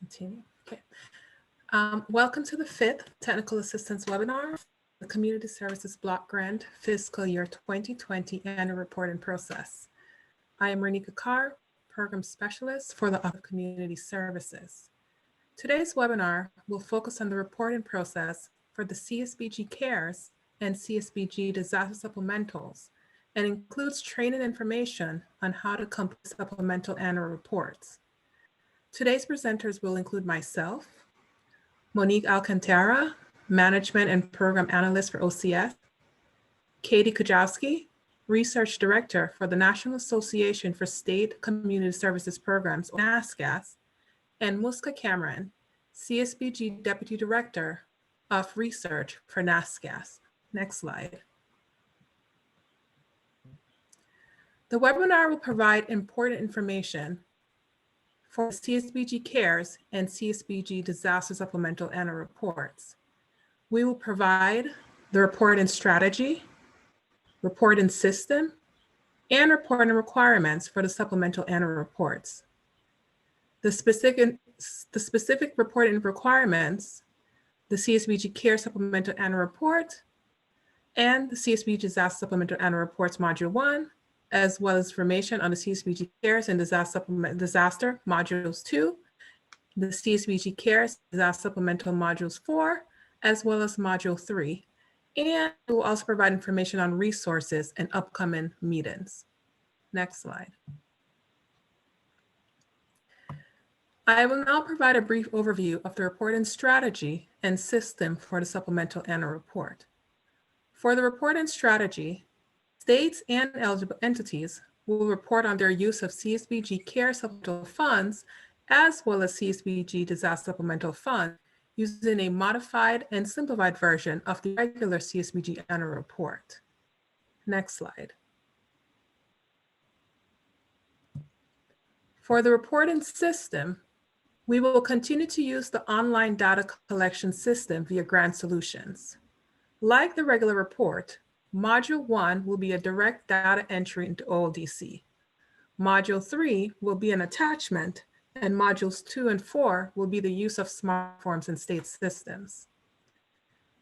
Continue. Okay. Welcome to the 5th Technical Assistance Webinar, the Community Services Block Grant Fiscal Year 2020 Annual Report and Process. I am Renika Carr, Program Specialist for the Office of Community Services. Today's webinar will focus on the reporting process for the Csbg CARES and Csbg Disaster Supplementals and includes training information on how to complete supplemental annual reports. Today's presenters will include myself, Monique Alcantara, Management and Program Analyst for OCS, Katie Kujawski, Research Director for the National Association for State Community Services Programs, or NASCAS, and Muska Cameron, Csbg Deputy Director of Research for NASCAS. Next slide. The webinar will provide important information for Csbg CARES and Csbg Disaster Supplemental Annual Reports. We will provide the reporting strategy, reporting system, and reporting requirements for the supplemental annual reports. The specific reporting requirements, the Csbg CARES Supplemental Annual Report, and the Csbg Disaster Supplemental Annual Reports Module 1, as well as information on the Csbg CARES and Disaster Modules 2, the Csbg CARES Disaster Supplemental Modules 4, as well as Module 3. And we will also provide information on resources and upcoming meetings. Next slide. I will now provide a brief overview of the reporting strategy and system for the supplemental annual report. For the reporting strategy, states and eligible entities will report on their use of Csbg CARES supplemental funds as well as Csbg Disaster Supplemental Fund using a modified and simplified version of the regular Csbg annual report. Next slide. For the reporting system, we will continue to use the online data collection system via Grant Solutions. Like the regular report, Module 1 will be a direct data entry into OLDC. Module 3 will be an attachment, and Modules 2 and 4 will be the use of smart forms and state systems.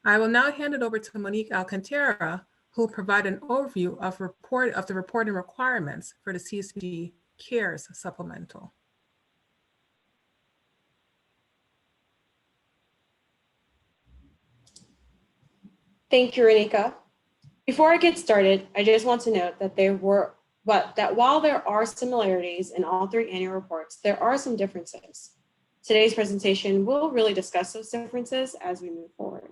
I will now hand it over to Monique Alcantara, who will provide an overview of the reporting requirements for the Csbg CARES Supplemental. Thank you, Renika. Before I get started, I just want to note that while there are similarities in all three annual reports, there are some differences. Today's presentation will really discuss those differences as we move forward.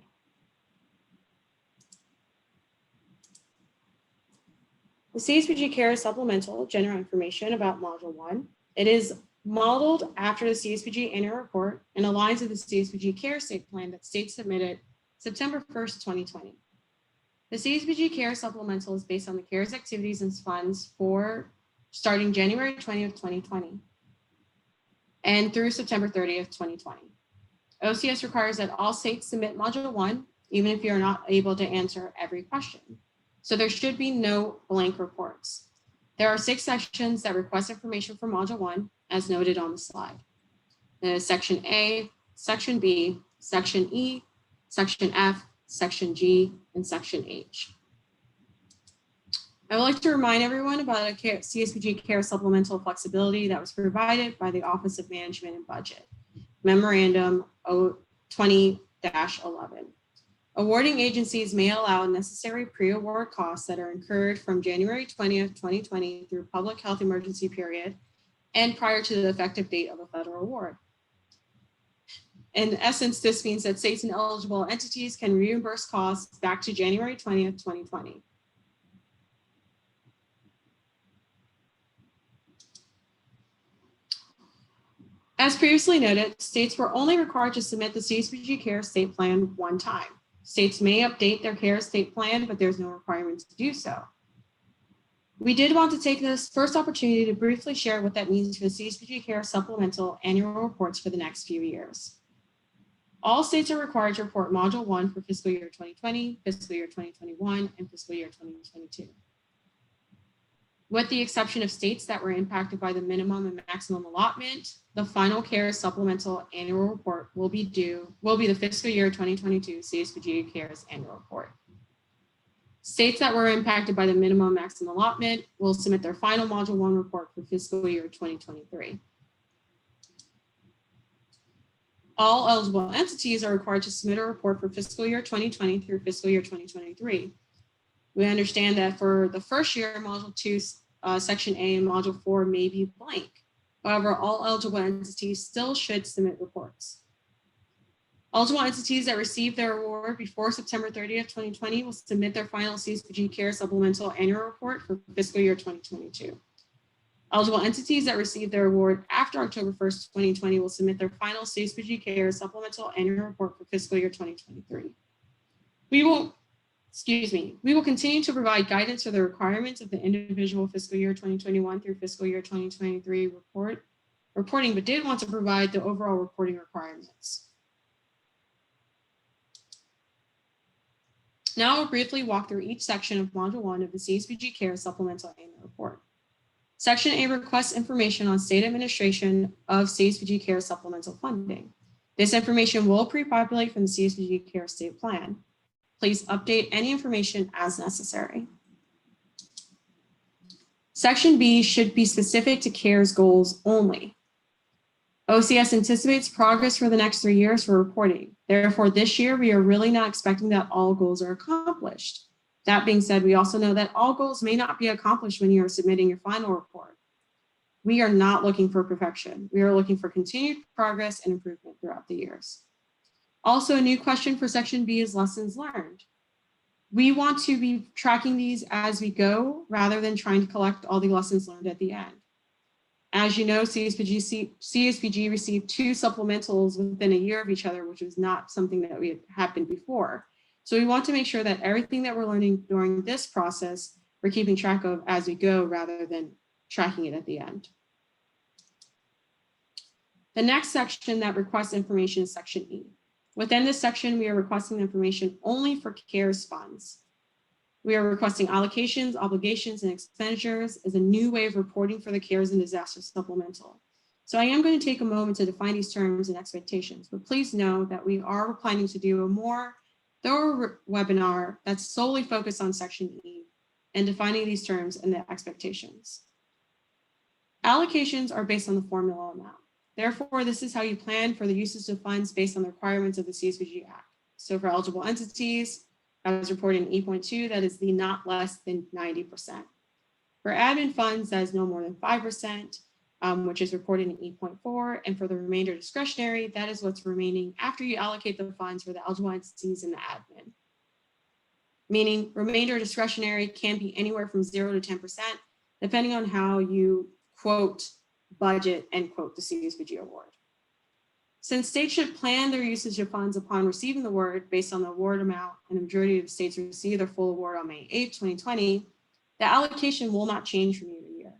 The Csbg CARES Supplemental general information about Module 1. It is modeled after the Csbg annual report and aligns with the Csbg CARES state plan that states submitted September 1st, 2020. The Csbg CARES Supplemental is based on the CARES activities and funds for starting January 20th, 2020 and through September 30th, 2020. OCS requires that all states submit Module 1, even if you're not able to answer every question. So there should be no blank reports. There are 6 sections that request information for Module 1, as noted on the slide. There's Section A, Section B, Section E, Section F, Section G, and Section H. I would like to remind everyone about a Csbg CARES Supplemental Flexibility that was provided by the Office of Management and Budget, Memorandum 20-11. Awarding agencies may allow necessary pre-award costs that are incurred from January 20th, 2020 through public health emergency period and prior to the effective date of a federal award. In essence, this means that states and eligible entities can reimburse costs back to January 20th, 2020. As previously noted, states were only required to submit the Csbg CARES state plan one time. States may update their CARES state plan, but there's no requirement to do so. We did want to take this first opportunity to briefly share what that means for the Csbg CARES Supplemental annual reports for the next few years. All states are required to report Module 1 for fiscal year 2020, fiscal year 2021, and fiscal year 2022. With the exception of states that were impacted by the minimum and maximum allotment, the final CARES supplemental annual report will be the fiscal year 2022 Csbg CARES annual report. States that were impacted by the minimum and maximum allotment will submit their final Module 1 report for fiscal year 2023. All eligible entities are required to submit a report for fiscal year 2020 through fiscal year 2023. We understand that for the first year, Module 2, Section A and Module 4 may be blank. However, all eligible entities still should submit reports. Eligible entities that receive their award before September 30th, 2020 will submit their final Csbg CARES supplemental annual report for fiscal year 2022. Eligible entities that receive their award after October 1st, 2020 will submit their final Csbg CARES supplemental annual report for fiscal year 2023. We will continue to provide guidance for the requirements of the individual fiscal year 2021 through fiscal year 2023 reporting, but did want to provide the overall reporting requirements. Now I'll briefly walk through each section of Module 1 of the Csbg CARES supplemental annual report. Section A requests information on state administration of Csbg CARES supplemental funding. This information will pre-populate from the Csbg CARES state plan. Please update any information as necessary. Section B should be specific to CARES goals only. OCS anticipates progress for the next 3 years for reporting. Therefore, this year, we are really not expecting that all goals are accomplished. That being said, we also know that all goals may not be accomplished when you are submitting your final report. We are not looking for perfection. We are looking for continued progress and improvement throughout the years. Also, a new question for Section B is lessons learned. We want to be tracking these as we go rather than trying to collect all the lessons learned at the end. As you know, Csbg received 2 supplementals within a year of each other, which was not something that we had happened before. So we want to make sure that everything that we're learning during this process, we're keeping track of as we go rather than tracking it at the end. The next section that requests information is Section E. Within this section, we are requesting information only for CARES funds. We are requesting allocations, obligations, and expenditures as a new way of reporting for the CARES and disaster supplemental. So I am going to take a moment to define these terms and expectations, but please know that we are planning to do a more thorough webinar that's solely focused on Section E and defining these terms and the expectations. Allocations are based on the formula amount. Therefore, this is how you plan for the usage of funds based on the requirements of the Csvg Act. So for eligible entities, as reported in E.2, that is the not less than 90%. For admin funds, that is no more than 5%, which is reported in E.4. And for the remainder discretionary, that is what's remaining after you allocate the funds for the eligible entities in the admin. Meaning remainder discretionary can be anywhere from 0 to 10%, depending on how you quote, budget, and quote the Csvg award. Since states should plan their usage of funds upon receiving the award based on the award amount, and the majority of states receive their full award on May 8, 2020, the allocation will not change from year to year.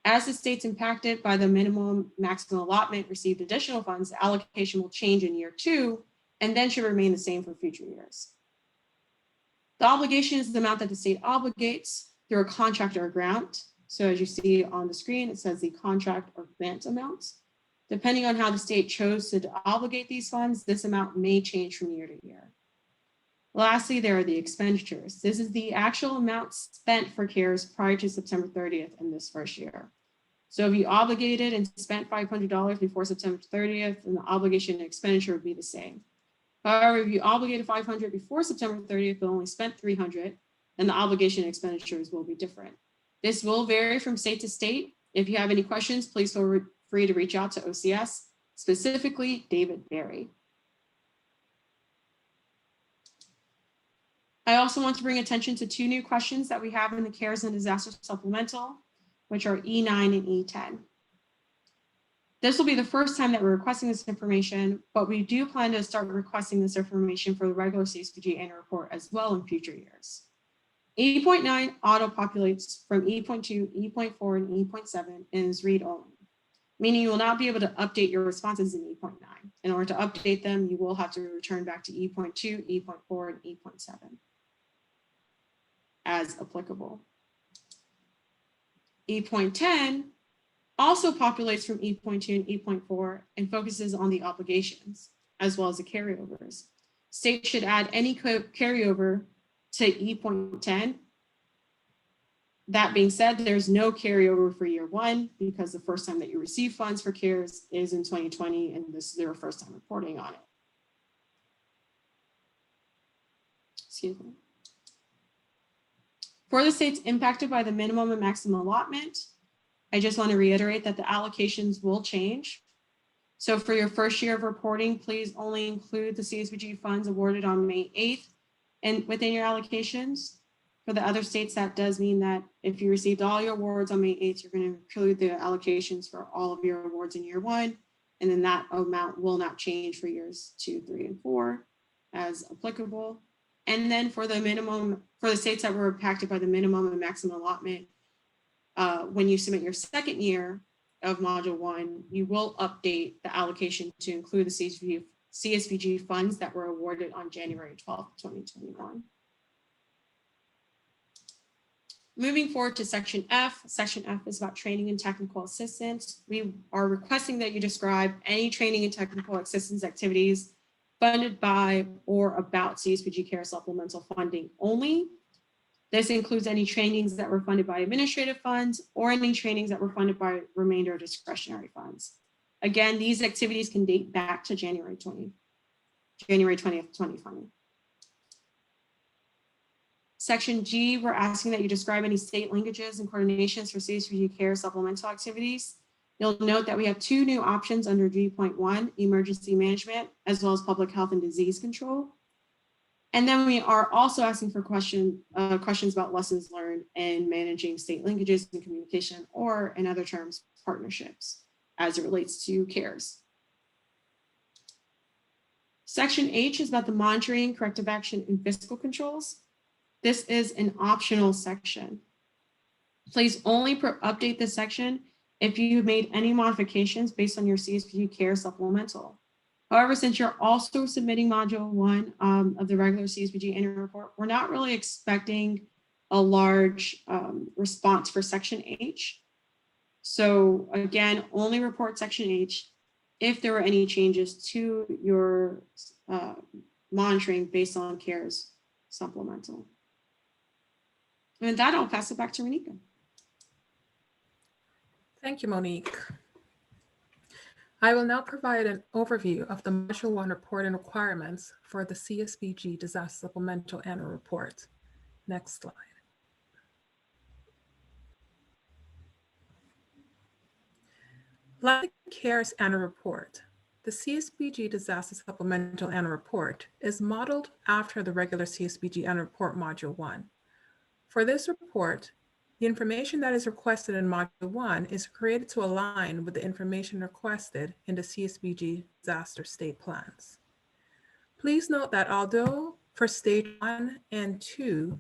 As the states impacted by the minimum maximum allotment received additional funds, the allocation will change in year 2 and then should remain the same for future years. The obligation is the amount that the state obligates through a contract or a grant. So as you see on the screen, it says the contract or grant amounts. Depending on how the state chose to obligate these funds, this amount may change from year to year. Lastly, there are the expenditures. This is the actual amount spent for CARES prior to September 30th in this first year. So if you obligated and spent $500 before September 30th, then the obligation and expenditure would be the same. However, if you obligated $500 before September 30th, but only spent $300, then the obligation and expenditures will be different. This will vary from state to state. If you have any questions, please feel free to reach out to OCS, specifically David Berry. I also want to bring attention to 2 new questions that we have in the CARES and Disaster Supplemental, which are E9 and E10. This will be the first time that we're requesting this information, but we do plan to start requesting this information for the regular Csvg annual report as well in future years. E.9 auto-populates from E.2, E.4, and E.7 and is read-only, meaning you will not be able to update your responses in E.9. In order to update them, you will have to return back to E.2, E.4, and E.7 as applicable. E.10 also populates from E.2 and E.4 and focuses on the obligations as well as the carryovers. States should add any carryover to E.10. That being said, there's no carryover for year one because the first time that you receive funds for CARES is in 2020, and this is their first time reporting on it. Excuse me. For the states impacted by the minimum and maximum allotment, I just want to reiterate that the allocations will change. So for your first year of reporting, please only include the CSBG funds awarded on May 8th and within your allocations. For the other states, that does mean that if you received all your awards on May 8th, you're going to include the allocations for all of your awards in year one, and then that amount will not change for years 2, 3, and 4 as applicable. And then for the minimum, for the states that were impacted by the minimum and maximum allotment, when you submit your second year of Module 1, you will update the allocation to include the CSVG funds that were awarded on January 12th, 2021. Moving forward to Section F. Section F is about training and technical assistance. We are requesting that you describe any training and technical assistance activities funded by or about CSBG CARE supplemental funding only. This includes any trainings that were funded by administrative funds or any trainings that were funded by remainder discretionary funds. Again, these activities can date back to January 20th, 2020. Section G, we're asking that you describe any state linkages and coordinations for CSBG CARE supplemental activities. You'll note that we have 2 new options under G.1, emergency management, as well as public health and disease control. And then we are also asking for questions about lessons learned in managing state linkages and communication, or in other terms, partnerships, as it relates to CARES. Section H is about the monitoring, corrective action, and fiscal controls. This is an optional section. Please only update this section if you made any modifications based on your CSBG CARE supplemental. However, since you're also submitting Module 1 of the regular CSBG annual report, we're not really expecting a large response for Section H. So again, only report Section H if there were any changes to your monitoring based on CARES supplemental. And with that, I'll pass it back to Renika. Thank you, Monique. I will now provide an overview of the Module 1 report and requirements for the CSBG Disaster Supplemental Annual Report. Next slide. Like the CARES Annual Report, the CSBG Disaster Supplemental Annual Report is modeled after the regular CSBG Annual Report Module 1. For this report, the information that is requested in Module 1 is created to align with the information requested in the CSBG disaster state plans. Please note that although for Stage 1 and 2,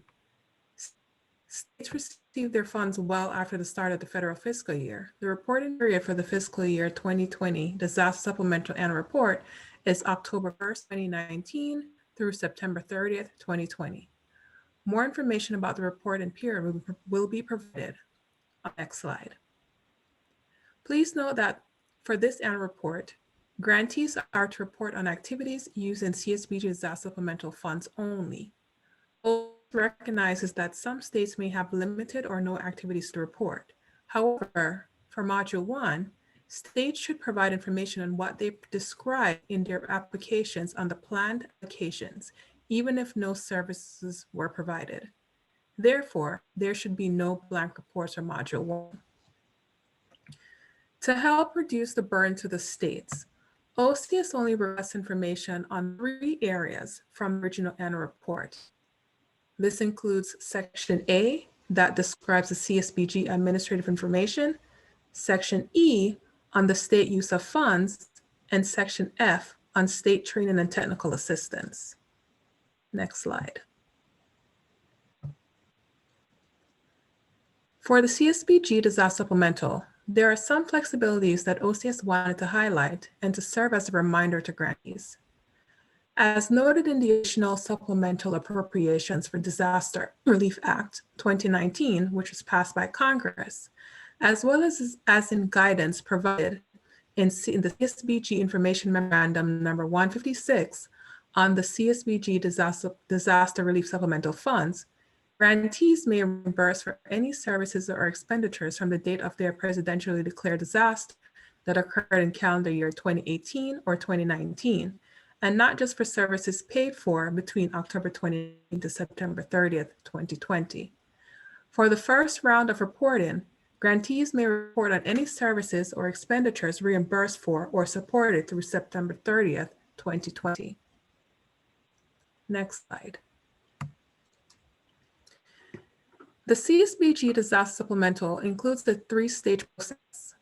states received their funds well after the start of the federal fiscal year, the reporting period for the fiscal year 2020 Disaster Supplemental Annual Report is October 1st, 2019 through September 30th, 2020. More information about the report and period will be provided on the next slide. Please note that for this annual report, grantees are to report on activities used in CSBG disaster supplemental funds only. OCS recognizes that some states may have limited or no activities to report. However, for Module 1, states should provide information on what they describe in their applications on the planned allocations, even if no services were provided. Therefore, there should be no blank reports for Module 1. To help reduce the burden to the states, OCS only requests information on 3 areas from the original annual report. This includes Section A, that describes the CSBG administrative information, Section E on the state use of funds, and Section F on state training and technical assistance. Next slide. For the CSBG Disaster Supplemental, there are some flexibilities that OCS wanted to highlight and to serve as a reminder to grantees. As noted in the additional supplemental appropriations for Disaster Relief Act 2019, which was passed by Congress, as well as in guidance provided in the Csbg Information Memorandum number 156 on the Csbg Disaster Relief Supplemental Funds, grantees may reimburse for any services or expenditures from the date of their presidentially declared disaster that occurred in calendar year 2018 or 2019, and not just for services paid for between October 20 to September 30th, 2020. For the first round of reporting, grantees may report on any services or expenditures reimbursed for or supported through September 30th, 2020. Next slide. The Csbg Disaster Supplemental includes the three-stage process,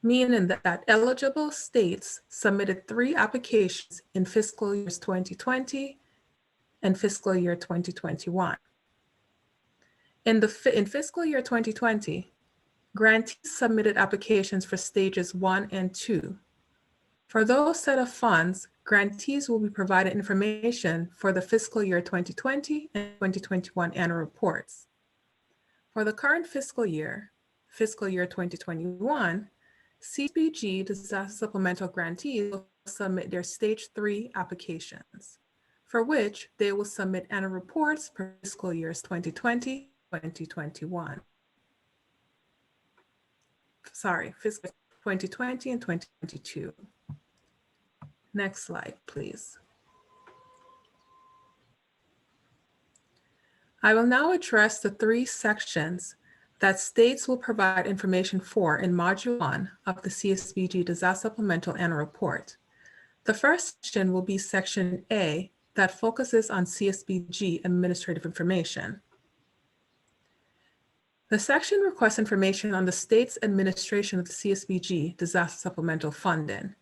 meaning that eligible states submitted 3 applications in fiscal years 2020 and fiscal year 2021. In fiscal year 2020, grantees submitted applications for stages 1 and 2. For those set of funds, grantees will be provided information for the fiscal year 2020 and 2021 annual reports. For the current fiscal year 2021, Csbg Disaster Supplemental grantees will submit their Stage 3 applications, for which they will submit annual reports for fiscal years 2020, 2021. Sorry, fiscal 2020 and 2022. Next slide, please. I will now address the 3 sections that states will provide information for in Module 1 of the Csbg Disaster Supplemental Annual Report. The first section will be Section A that focuses on Csbg administrative information. The section requests information on the state's administration of the Csbg Disaster Supplemental funding.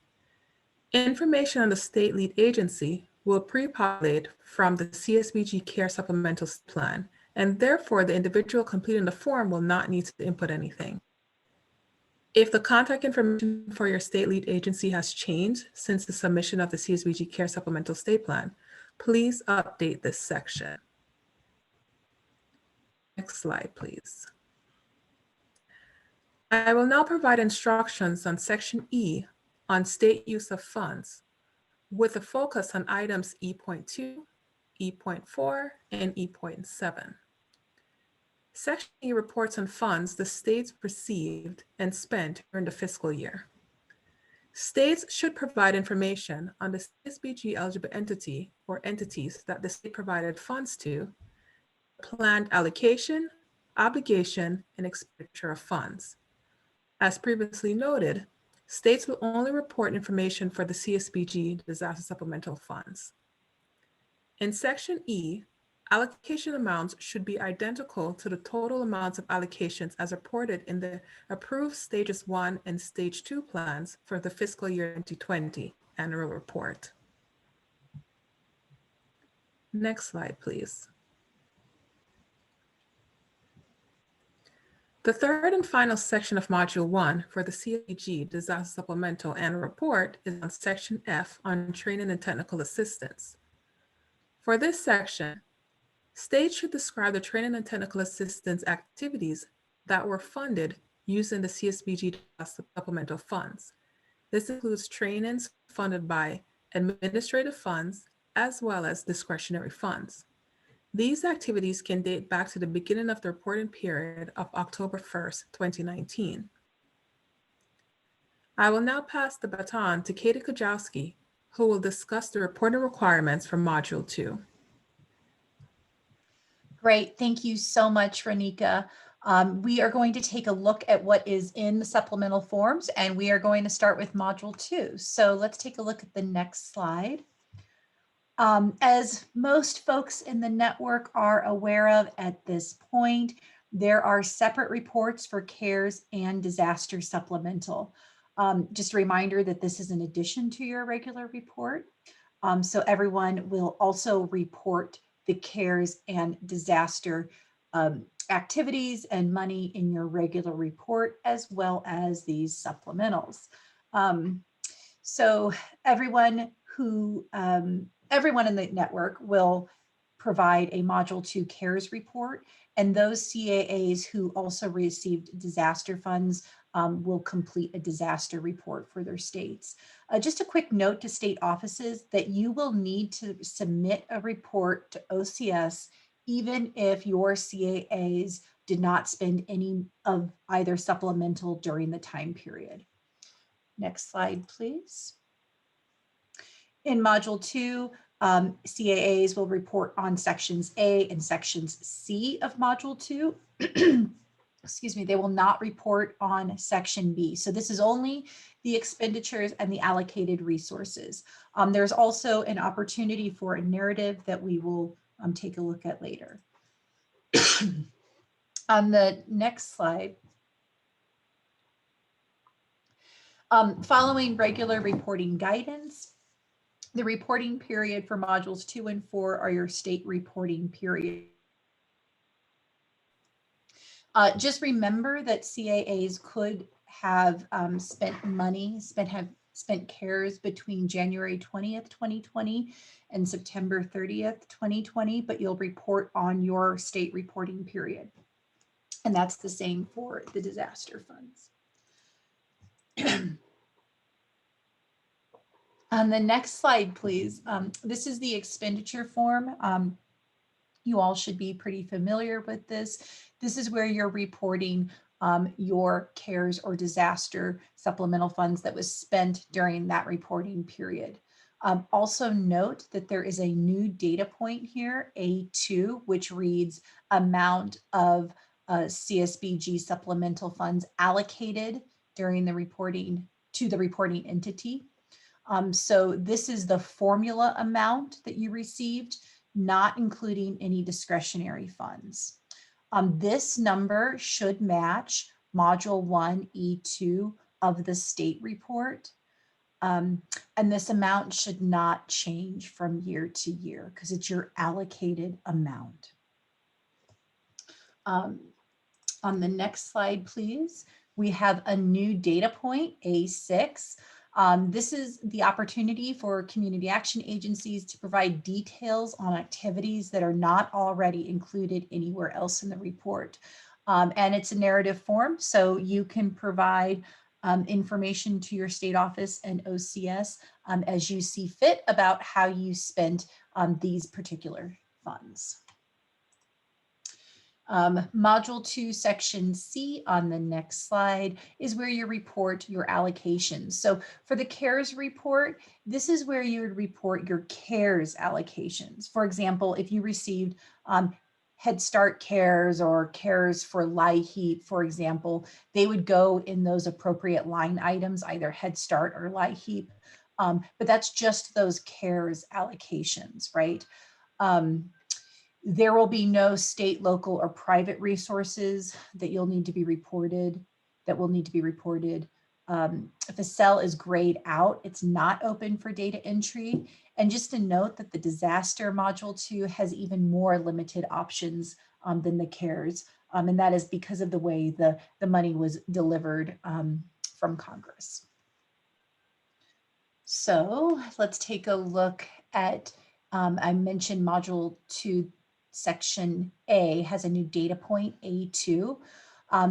Information on the state lead agency will pre-populate from the Csbg Care Supplemental Plan, and therefore the individual completing the form will not need to input anything. If the contact information for your state lead agency has changed since the submission of the Csbg Care Supplemental State Plan, please update this section. Next slide, please. I will now provide instructions on Section E on state use of funds, with a focus on items E.2, E.4, and E.7. Section E reports on funds the states received and spent during the fiscal year. States should provide information on the Csbg eligible entity or entities that the state provided funds to, planned allocation, obligation, and expenditure of funds. As previously noted, states will only report information for the Csbg Disaster Supplemental Funds. In Section E, allocation amounts should be identical to the total amounts of allocations as reported in the approved Stages 1 and Stage 2 plans for the fiscal year 2020 annual report. Next slide, please. The third and final section of Module 1 for the Csbg Disaster Supplemental Annual Report is on Section F on training and technical assistance. For this section, states should describe the training and technical assistance activities that were funded using the Csbg Disaster Supplemental funds. This includes trainings funded by administrative funds as well as discretionary funds. These activities can date back to the beginning of the reporting period of October 1st, 2019. I will now pass the baton to Katie Kujawski, who will discuss the reporting requirements for Module 2. Great, thank you so much, Renika. We are going to take a look at what is in the supplemental forms, and we are going to start with Module 2. So let's take a look at the next slide. As most folks in the network are aware of at this point, there are separate reports for CARES and Disaster Supplemental. Just a reminder that this is in addition to your regular report. So everyone will also report the CARES and Disaster activities and money in your regular report, as well as these supplementals. So everyone who everyone in the network will provide a Module 2 CARES report, and those CAAs who also received disaster funds will complete a disaster report for their states. Just a quick note to state offices that you will need to submit a report to OCS even if your CAAs did not spend any of either supplemental during the time period. Next slide, please. In Module 2, CAAs will report on sections A and sections C of Module 2. Excuse me, they will not report on section B. So this is only the expenditures and the allocated resources. There's also an opportunity for a narrative that we will take a look at later. On the next slide, following regular reporting guidance, the reporting period for modules 2 and 4 are your state reporting period. Just remember that CAAs could have spent CARES between January 20th, 2020 and September 30th, 2020, but you'll report on your state reporting period. And that's the same for the disaster funds. On the next slide, please. This is the expenditure form. You all should be pretty familiar with this. This is where you're reporting your CARES or disaster supplemental funds that was spent during that reporting period. Also note that there is a new data point here, A2, which reads amount of CSBG supplemental funds allocated during the reporting to the reporting entity. So this is the formula amount that you received, not including any discretionary funds. This number should match Module 1 E2 of the state report. And this amount should not change from year to year because it's your allocated amount. On the next slide, please, we have a new data point, A6. This is the opportunity for community action agencies to provide details on activities that are not already included anywhere else in the report. And it's a narrative form, so you can provide information to your state office and OCS as you see fit about how you spent these particular funds. Module 2, Section C on the next slide is where you report your allocations. So for the CARES report, this is where you would report your CARES allocations. For example, if you received Head Start CARES or CARES for LIHEAP, for example, they would go in those appropriate line items, either Head Start or LIHEAP. But that's just those CARES allocations, right? There will be no state, local, or private resources that you'll need to be reported, that will need to be reported. If a cell is grayed out, it's not open for data entry. And just to note that the disaster module 2 has even more limited options than the CARES. And that is because of the way the money was delivered from Congress. So let's take a look at, I mentioned module 2, section A has a new data point, A2.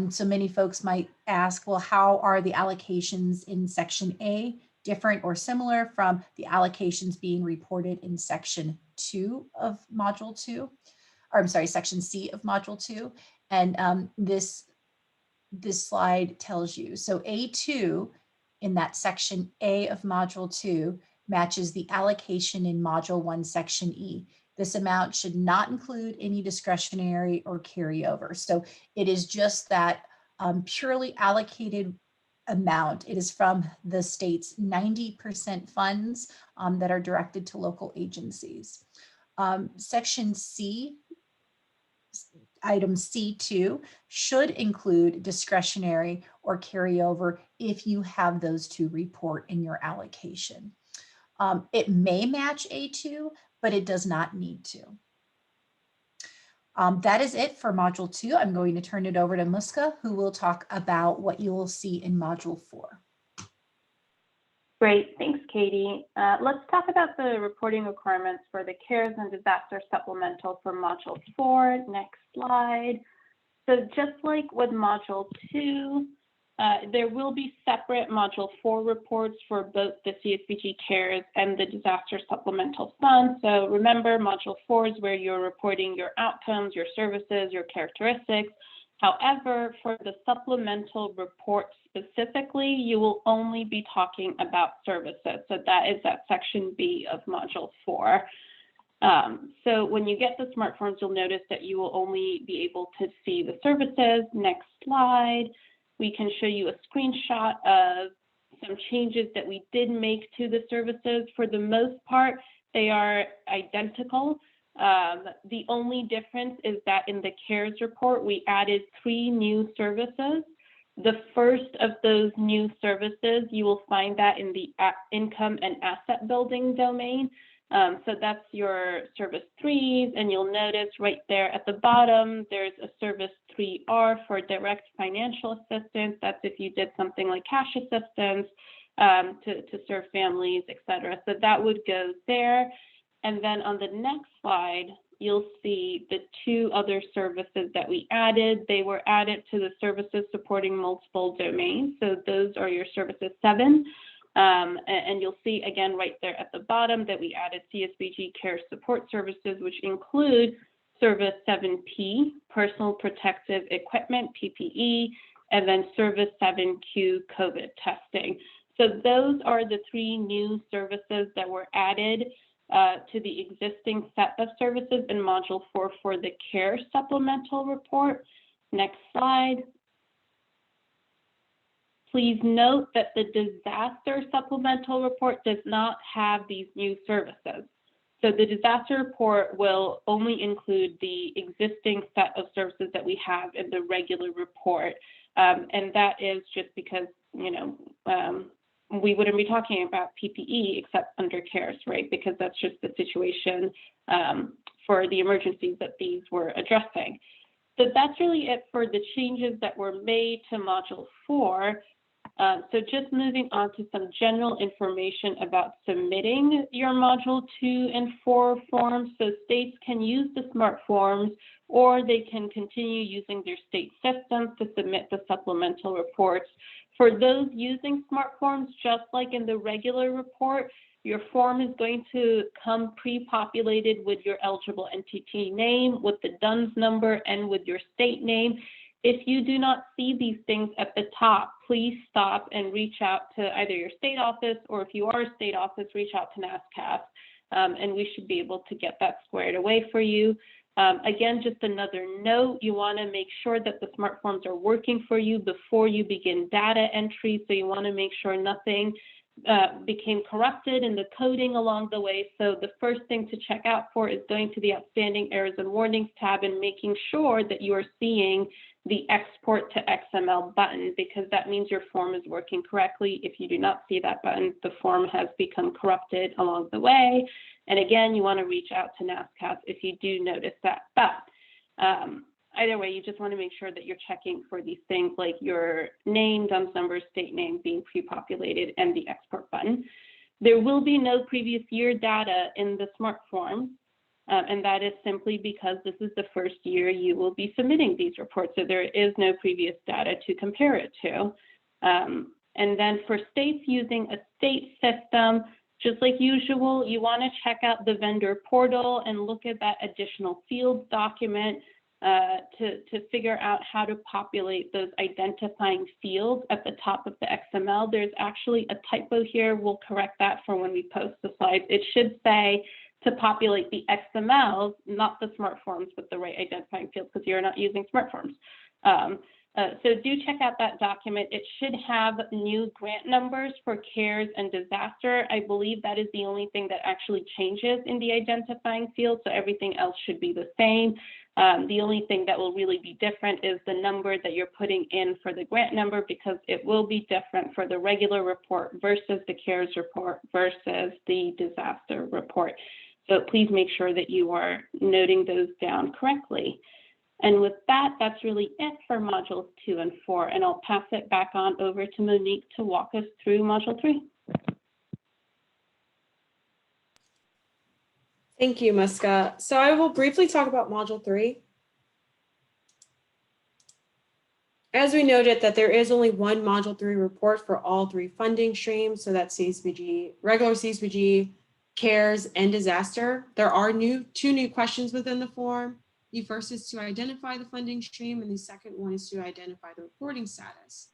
So many folks might ask, well, how are the allocations in section A different or similar from the allocations being reported in section 2 of module 2, or I'm sorry, section C of module 2. And this slide tells you. So A2 in that section A of module 2 matches the allocation in module 1, section E. This amount should not include any discretionary or carryover. So it is just that purely allocated amount. It is from the state's 90% funds that are directed to local agencies. Section C, item C2, should include discretionary or carryover if you have those to report in your allocation. It may match A2, but it does not need to. That is it for module 2. I'm going to turn it over to Muska, who will talk about what you will see in module 4. Great, thanks, Katie. Let's talk about the reporting requirements for the CARES and Disaster Supplemental for Module 4. Next slide. So just like with Module 2, there will be separate Module 4 reports for both the Csvg CARES and the Disaster Supplemental Fund. So remember, Module 4 is where you're reporting your outcomes, your services, your characteristics. However, for the supplemental report specifically, you will only be talking about services. So that is that section B of Module 4. So when you get the smart forms, you'll notice that you will only be able to see the services. Next slide. We can show you a screenshot of some changes that we did make to the services. For the most part, they are identical. The only difference is that in the CARES report, we added 3 new services. The first of those new services, you will find that in the income and asset building domain. So that's your service 3s, and you'll notice right there at the bottom, there's a service 3R for direct financial assistance. That's if you did something like cash assistance to serve families, etc. So that would go there. And then on the next slide, you'll see the 2 other services that we added. They were added to the services supporting multiple domains. So those are your services 7. And you'll see again right there at the bottom that we added Csbg Care Support Services, which include Service 7P, Personal Protective Equipment, PPE, and then Service 7Q, COVID testing. So those are the 3 new services that were added to the existing set of services in Module 4 for the CARE Supplemental Report. Next slide. Please note that the Disaster Supplemental Report does not have these new services. So the Disaster Report will only include the existing set of services that we have in the regular report. And that is just because, you know, we wouldn't be talking about PPE except under CARES, right? Because that's just the situation for the emergencies that these were addressing. So that's really it for the changes that were made to Module 4. So just moving on to some general information about submitting your Module 2 and 4 forms. So states can use the smart forms, or they can continue using their state systems to submit the supplemental reports. For those using smart forms, just like in the regular report, your form is going to come pre-populated with your eligible entity name, with the DUNS number, and with your state name. If you do not see these things at the top, please stop and reach out to either your state office, or if you are a state office, reach out to NASCAS, and we should be able to get that squared away for you. Again, just another note, you want to make sure that the smart forms are working for you before you begin data entry. So you want to make sure nothing became corrupted in the coding along the way. So the first thing to check out for is going to the Outstanding Errors and Warnings tab and making sure that you are seeing the Export to XML button, because that means your form is working correctly. If you do not see that button, the form has become corrupted along the way. And again, you want to reach out to NASCAS if you do notice that. But either way, you just want to make sure that you're checking for these things like your name, DUNS number, state name being pre-populated, and the export button. There will be no previous year data in the smart form, and that is simply because this is the first year you will be submitting these reports, so there is no previous data to compare it to. And then for states using a state system, just like usual, you want to check out the vendor portal and look at that additional fields document to figure out how to populate those identifying fields at the top of the XML. There's actually a typo here. We'll correct that for when we post the slides. It should say to populate the XMLs, not the smart forms with the right identifying fields, because you're not using smart forms. So do check out that document. It should have new grant numbers for CARES and disaster. I believe that is the only thing that actually changes in the identifying field, so everything else should be the same. The only thing that will really be different is the number that you're putting in for the grant number, because it will be different for the regular report versus the CARES report versus the disaster report. So please make sure that you are noting those down correctly. And with that, that's really it for modules 2 and 4. And I'll pass it back on over to Monique to walk us through module 3. Thank you, Muska. So I will briefly talk about Module 3. As we noted that there is only one Module 3 report for all 3 funding streams, so that's CSBG, regular CSBG, CARES, and disaster. There are two new questions within the form. The first is to identify the funding stream, and the second one is to identify the reporting status.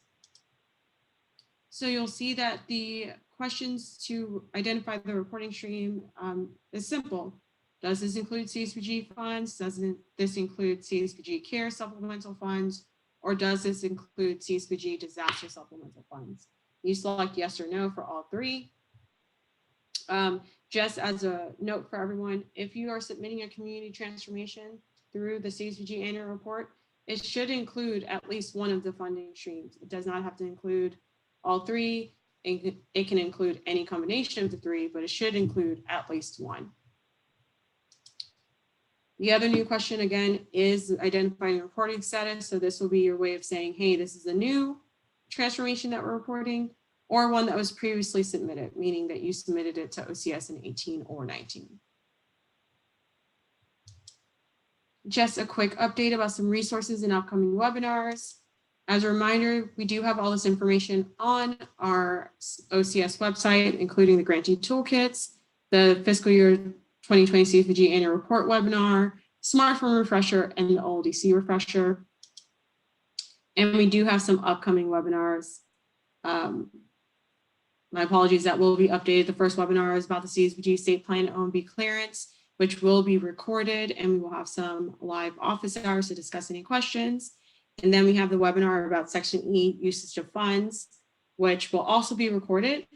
So you'll see that the questions to identify the reporting stream is simple. Does this include CSBG funds? Doesn't this include CSBG CARE supplemental funds? Or does this include CSBG disaster supplemental funds? You select yes or no for all 3. Just as a note for everyone, if you are submitting a community transformation through the CSBG annual report, it should include at least one of the funding streams. It does not have to include all 3. It can include any combination of the 3, but it should include at least one. The other new question, again, is identifying reporting status. So this will be your way of saying, hey, this is a new transformation that we're reporting, or one that was previously submitted, meaning that you submitted it to OCS in 18 or 19. Just a quick update about some resources and upcoming webinars. As a reminder, we do have all this information on our OCS website, including the grantee toolkits, the fiscal year 2020 CSBG annual report webinar, smartphone refresher, and the OLDC refresher. And we do have some upcoming webinars. My apologies, that will be updated. The first webinar is about the CSBG state plan OMB clearance, which will be recorded, and we will have some live office hours to discuss any questions. And then we have the webinar about Section E, usage of funds, which will also be recorded.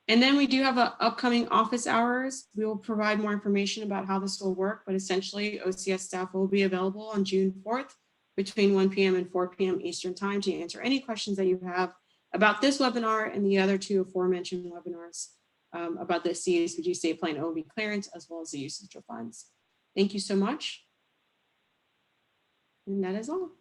And then we do have upcoming office hours. We will provide more information about how this will work, but essentially OCS staff will be available on June 4th between 1 p.m. and 4 p.m. Eastern time to answer any questions that you have about this webinar and the other 2 aforementioned webinars about the CSBG state plan OB clearance, as well as the usage of funds. Thank you so much. And that is all.